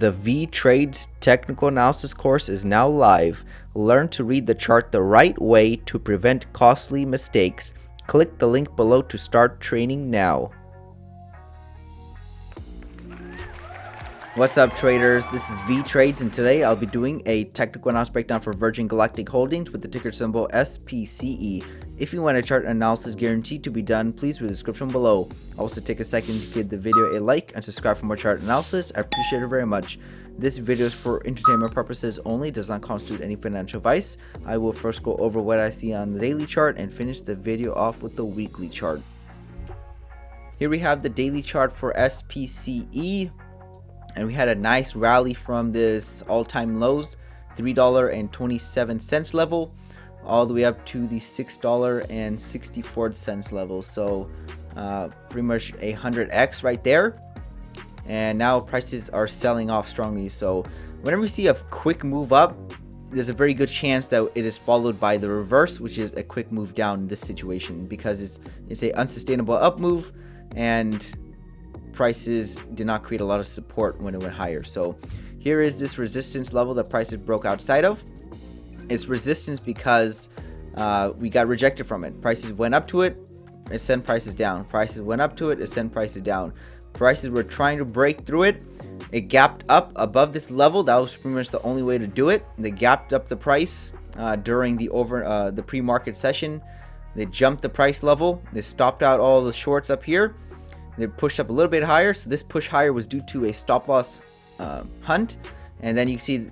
The Vee Trades technical analysis course is now live. Learn to read the chart the right way to prevent costly mistakes. Click the link below to start training now. What's up, traders? This is Vee Trades, and today I'll be doing a technical analysis breakdown for Virgin Galactic Holdings with the ticker symbol SPCE. If you want a chart analysis guaranteed to be done, please read the description below. Also, take a second to give the video a like and subscribe for more chart analysis. I appreciate it very much. This video is for entertainment purposes only, does not constitute any financial advice. I will first go over what I see on the daily chart and finish the video off with the weekly chart. Here we have the daily chart for SPCE. And we had a nice rally from this all-time lows, $3.27 level, all the way up to the $6.64 level. So pretty much a 100x right there. And now prices are selling off strongly. So whenever we see a quick move up, there's a very good chance that it is followed by the reverse, which is a quick move down in this situation, because it's a unsustainable up move, and prices did not create a lot of support when it went higher. So here is this resistance level that prices broke outside of. It's resistance because we got rejected from it. Prices went up to it, it sent prices down. Prices went up to it, it sent prices down. Prices were trying to break through it. It gapped up above this level. That was pretty much the only way to do it. They gapped up the price during the pre-market session. They jumped the price level. They stopped out all the shorts up here. They pushed up a little bit higher, so this push higher was due to a stop loss hunt, and then you can see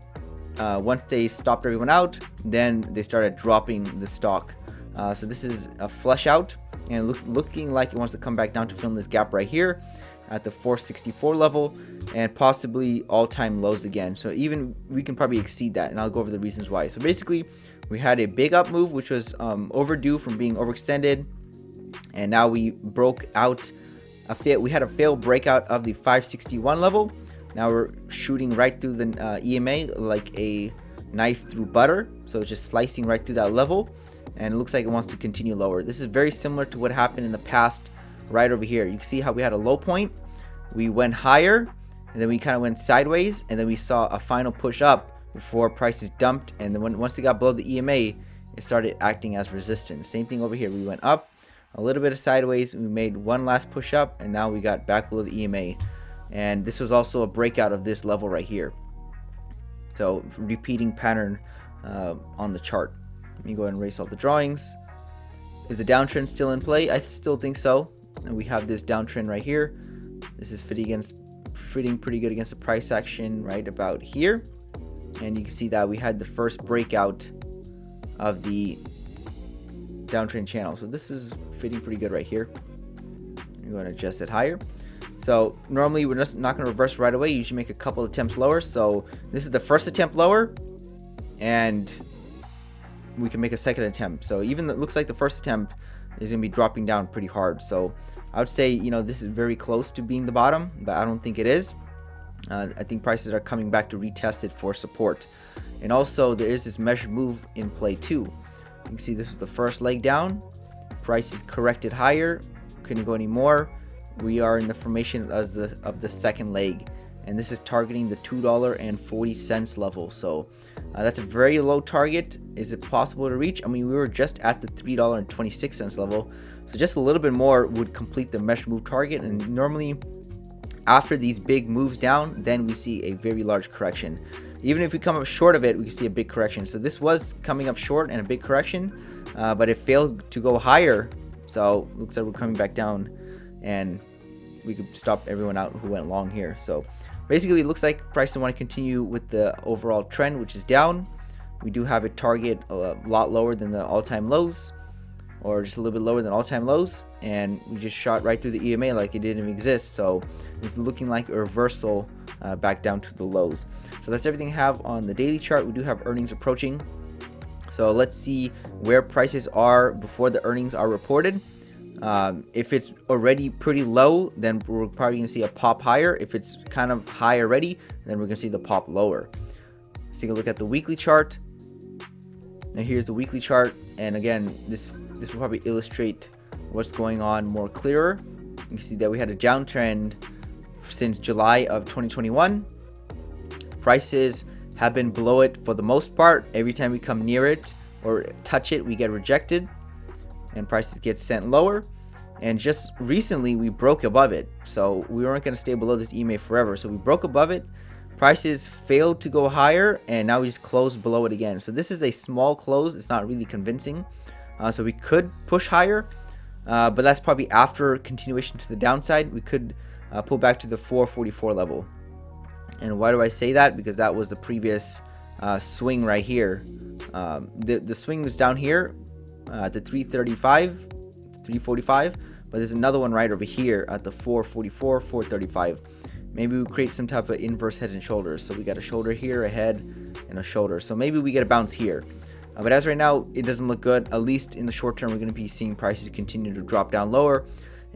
once they stopped everyone out, then they started dropping the stock. So this is a flush out, and it looking like it wants to come back down to fill in this gap right here at the 464 level, and possibly all-time lows again. So even we can probably exceed that, and I'll go over the reasons why. So basically, we had a big up move, which was overdue from being overextended, and now we broke out. We had a failed breakout of the 561 level. Now we're shooting right through the EMA like a knife through butter. So it's just slicing right through that level, and it looks like it wants to continue lower. This is very similar to what happened in the past right over here. You can see how we had a low point, we went higher, and then we kind of went sideways, and then we saw a final push up before prices dumped, and then once it got below the EMA, it started acting as resistance. Same thing over here. We went up a little bit of sideways, we made one last push up, and now we got back below the EMA, and this was also a breakout of this level right here. So repeating pattern on the chart. Let me go ahead and erase all the drawings. Is the downtrend still in play? I still think so. And we have this downtrend right here. This is fitting pretty good against the price action right about here, and you can see that we had the first breakout of the downtrend channel. So this is fitting pretty good right here. You're going to adjust it higher. So normally we're just not going to reverse right away. You usually make a couple attempts lower. So this is the first attempt lower, and we can make a second attempt. So even it looks like the first attempt is going to be dropping down pretty hard. So I would say, this is very close to being the bottom, but I don't think it is. I think prices are coming back to retest it for support. And also there is this measured move in play too. You can see this is the first leg down. Price is corrected higher, couldn't go any more. We are in the formation of the second leg, and this is targeting the $2.40 level. So that's a very low target. Is it possible to reach? I mean, we were just at the $3.26 level, so just a little bit more would complete the mesh move target. And normally after these big moves down, then we see a very large correction. Even if we come up short of it, we can see a big correction. So this was coming up short and a big correction, but it failed to go higher. So looks like we're coming back down, and we could stop everyone out who went long here. So basically, it looks like prices want to continue with the overall trend, which is down. We do have a target a lot lower than the all-time lows, or just a little bit lower than all-time lows, and we just shot right through the EMA like it didn't even exist. So it's looking like a reversal back down to the lows. So that's everything I have on the daily chart. We do have earnings approaching, so let's see where prices are before the earnings are reported. If it's already pretty low, then we're probably gonna see a pop higher. If it's kind of high already, then we're gonna see the pop lower. Let's take a look at the weekly chart. Now here's the weekly chart, and again, this will probably illustrate what's going on more clearer. You can see that we had a downtrend since July of 2021. prices have been below it for the most part. Every time we come near it or touch it, we get rejected and prices get sent lower. And just recently we broke above it, so we weren't going to stay below this EMA forever. So we broke above it, prices failed to go higher, and now we just closed below it again. So this is a small close. It's not really convincing. So we could push higher, but that's probably after continuation to the downside. We could pull back to the 444 level. And why do I say that? Because that was the previous swing right here. The swing was down here at the 335, 345, but there's another one right over here at the 444, 435. Maybe we create some type of inverse head and shoulders. So we got a shoulder here, a head, and a shoulder. So maybe we get a bounce here. But as right now, it doesn't look good. At least in the short term, we're going to be seeing prices continue to drop down lower.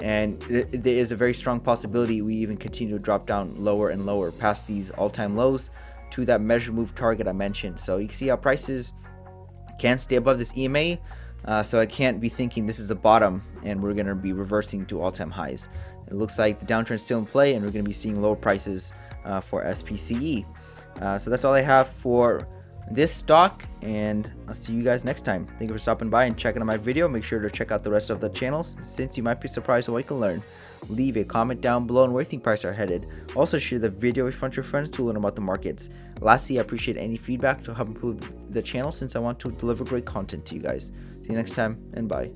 And there is a very strong possibility we even continue to drop down lower and lower past these all-time lows to that measure move target I mentioned. So you can see how prices can't stay above this EMA. So I can't be thinking this is a bottom and we're going to be reversing to all-time highs. It looks like the downtrend is still in play, and we're going to be seeing lower prices for SPCE. So that's all I have for this stock, and I'll see you guys next time. Thank you for stopping by and checking out my video. Make sure to check out the rest of the channels, since you might be surprised at what you can learn. Leave a comment down below on where you think prices are headed. Also share the video with your friends to learn about the markets. Lastly, I appreciate any feedback to help improve the channel, since I want to deliver great content to you guys. See you next time, and bye.